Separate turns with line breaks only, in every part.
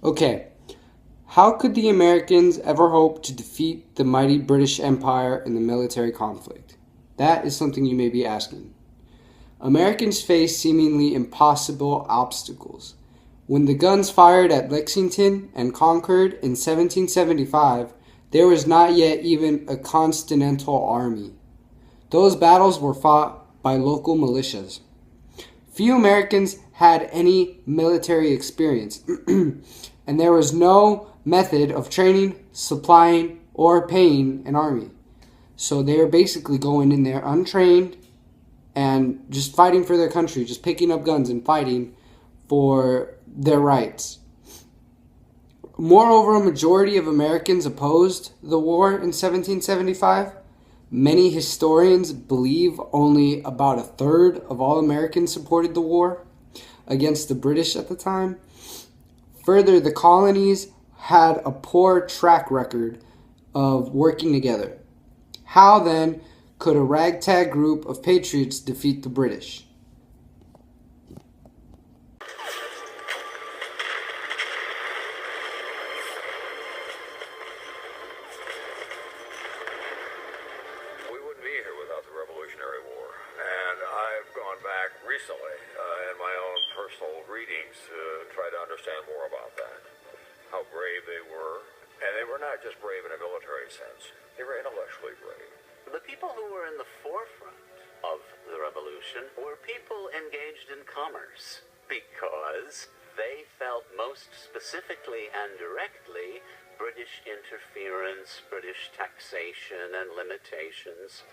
Okay, how could the Americans ever hope to defeat the mighty British Empire in the military conflict? That is something you may be asking. Americans faced seemingly impossible obstacles. When the guns fired at Lexington and Concord in 1775, there was not yet even a continental army. Those battles were fought by local militias. Few Americans had any military experience, and there was no method of training, supplying, or paying an army. So they were basically going in there untrained and just fighting for their country, just picking up guns and fighting for their rights. Moreover, a majority of Americans opposed the war in 1775. Many historians believe only about a third of all Americans supported the war against the British at the time. Further, the colonies had a poor track record of working together. How then could a ragtag group of patriots defeat the British?
We wouldn't be here without the Revolutionary War. And I've gone back recently in my own personal readings to try to understand more about that. How brave they were. And they were not just brave in a military sense. They were intellectually brave.
The people who were in the forefront of the revolution were people engaged in commerce because they felt most specifically and directly British interference, British taxation and limitations.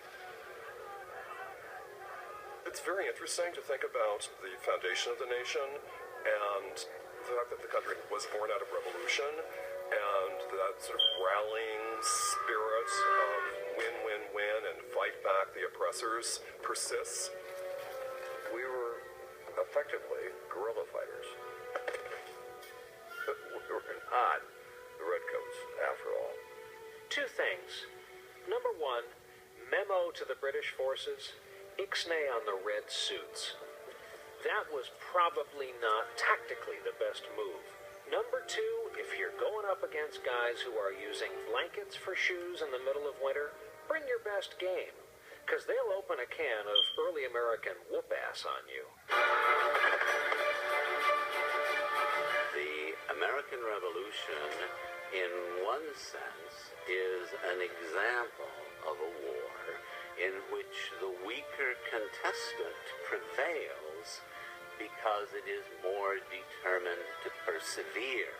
It's very interesting to think about the foundation of the nation and the fact that the country was born out of revolution and that sort of rallying spirit of win and fight back the oppressors persists.
We were effectively guerrilla fighters. We were not the Redcoats, after all.
Two things. Number one, memo to the British forces, ixnay on the red suits. That was probably not tactically the best move. Number two, if you're going up against guys who are using blankets for shoes in the middle of winter, bring your best game, because they'll open a can of early American whoop-ass on you.
The American Revolution, in one sense, is an example of a war in which the weaker contestant prevails because it is more determined to persevere.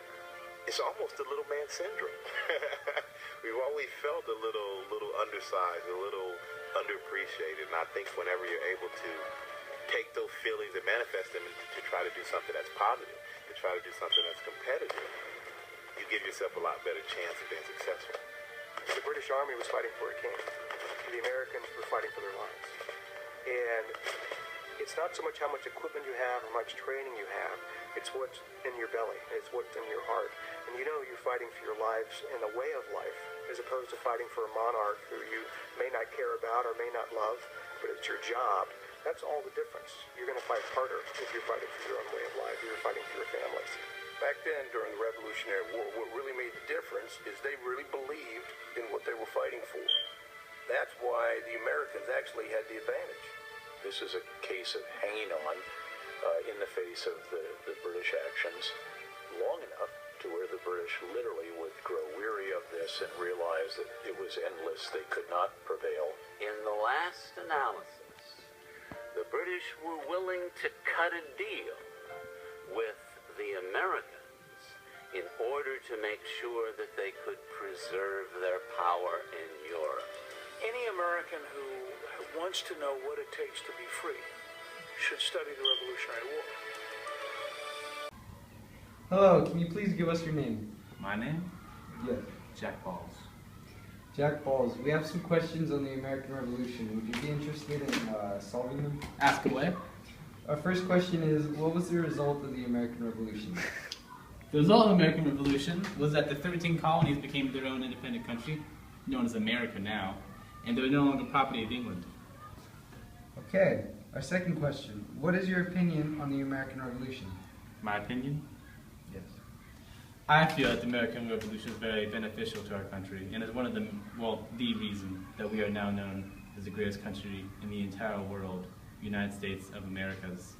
It's almost a little man syndrome. We've always felt a little undersized, a little underappreciated, and I think whenever you're able to take those feelings and manifest them to try to do something that's positive, to try to do something that's competitive, you give yourself a lot better chance of being successful.
The British Army was fighting for a king. The Americans were fighting for their lives. And it's not so much how much equipment you have or much training you have. It's what's in your belly. It's what's in your heart. And you know you're fighting for your lives and a way of life as opposed to fighting for a monarch who you may not care about or may not love, but it's your job. That's all the difference. You're going to fight harder if you're fighting for your own way of life. You're fighting for your families.
Back then, during the Revolutionary War, what really made the difference is they really believed in what they were fighting for. That's why the Americans actually had the advantage. This is a case of hanging on in the face of the British actions long enough to where the British literally would grow weary of this and realize that it was endless. They could not prevail.
In the last analysis, the British were willing to cut a deal with the Americans in order to make sure that they could preserve their power in Europe.
Any American who wants to know what it takes to be free should study the Revolutionary War.
Hello, can you please give us your name?
My name?
Yes.
Jack Balls.
Jack Balls, we have some questions on the American Revolution. Would you be interested in solving them?
Ask away.
Our first question is, what was the result of the American Revolution?
The result of the American Revolution was that the 13 colonies became their own independent country, known as America now, and they were no longer property of England.
Okay, our second question. What is your opinion on the American Revolution?
My opinion?
Yes.
I feel that the American Revolution is very beneficial to our country, and is one of the, well, the reason that we are now known as the greatest country in the entire world, United States of Americas.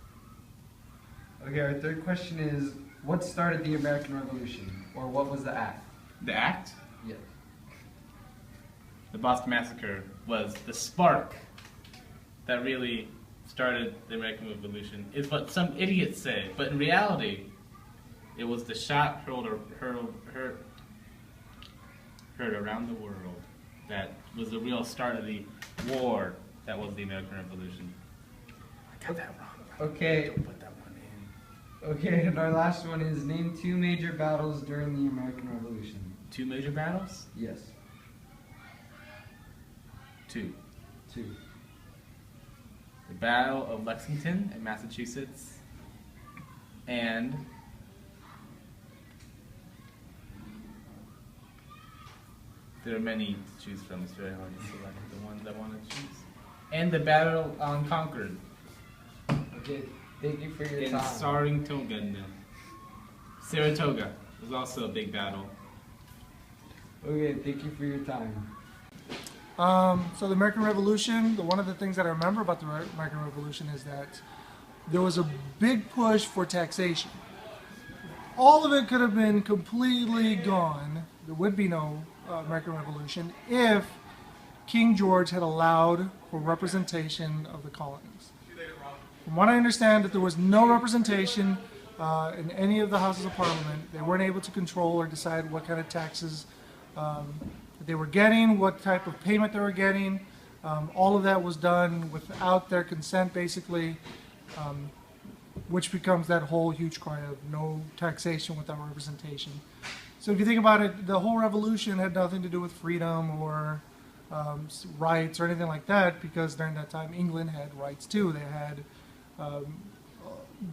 Okay, our third question is, what started the American Revolution, or what was the act?
The act?
Yes.
The Boston Massacre was the spark that really started the American Revolution, is what some idiots say, but in reality, it was the shot heard around the world that was the real start of the war that was the American Revolution. I got that wrong.
Okay.
Don't put that one in.
Okay, and our last one is, name 2 major battles during the American Revolution.
2 major battles?
Yes.
2.
2.
The Battle of Lexington in Massachusetts, and there are many to choose from. It's very hard to select the ones I want to choose. And the Battle on Concord
Okay, thank you for your
in
time.
Saratoga was also a big battle.
Okay, thank you for your time.
So the American Revolution, one of the things that I remember about the American Revolution is that there was a big push for taxation. All of it could have been completely gone. There would be no American Revolution if King George had allowed for representation of the colonies. From what I understand, that there was no representation in any of the houses of parliament. They weren't able to control or decide what kind of taxes they were getting, what type of payment they were getting. All of that was done without their consent, basically, which becomes that whole huge cry of no taxation without representation. So if you think about it, the whole revolution had nothing to do with freedom or rights or anything like that, because during that time England had rights too. They had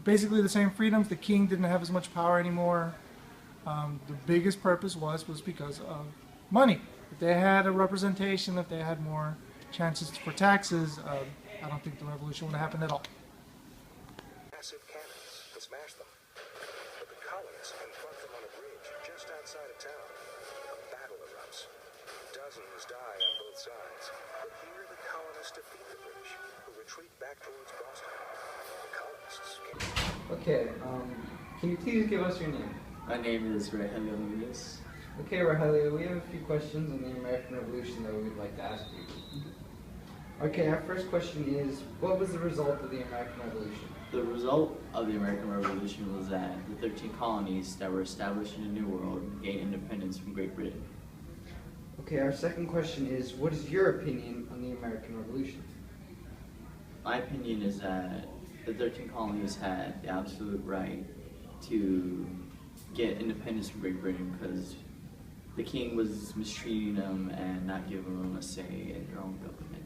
basically the same freedoms. The king didn't have as much power anymore. The biggest purpose was because of money. If they had a representation, if they had more chances for taxes, I don't think the revolution would have happened at all.
Massive cannons to smash them. But the colonists confront them on a bridge just outside of town. A battle erupts. Dozens die on both sides. But here the colonists defeat the British, who retreat back towards Boston. The colonists
Okay, can you please give us your name?
My name is Rogelio Nunez.
Okay, Rogelio, we have a few questions on the American Revolution that we would like to ask you. Okay, our first question is, what was the result of the American Revolution?
The result of the American Revolution was that the 13 colonies that were established in the New World gained independence from Great Britain.
Okay, our second question is, what is your opinion on the American Revolution?
My opinion is that the 13 colonies had the absolute right to get independence from Great Britain because the king was mistreating them and not giving them a say in their own government.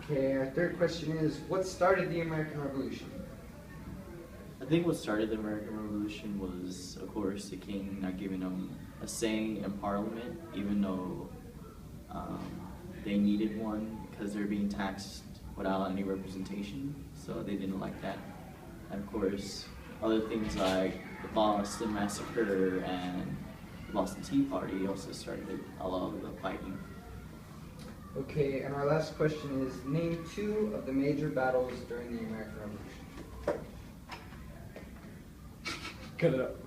Okay, our third question is, what started the American Revolution?
I think what started the American Revolution was, of course, the king not giving them a say in Parliament, even though they needed one because they're being taxed without any representation, so they didn't like that. And of course, other things like the Boston Massacre and the Boston Tea Party also started a lot of the fighting.
Okay, and our last question is, name 2 of the major battles during the American Revolution. Cut it up.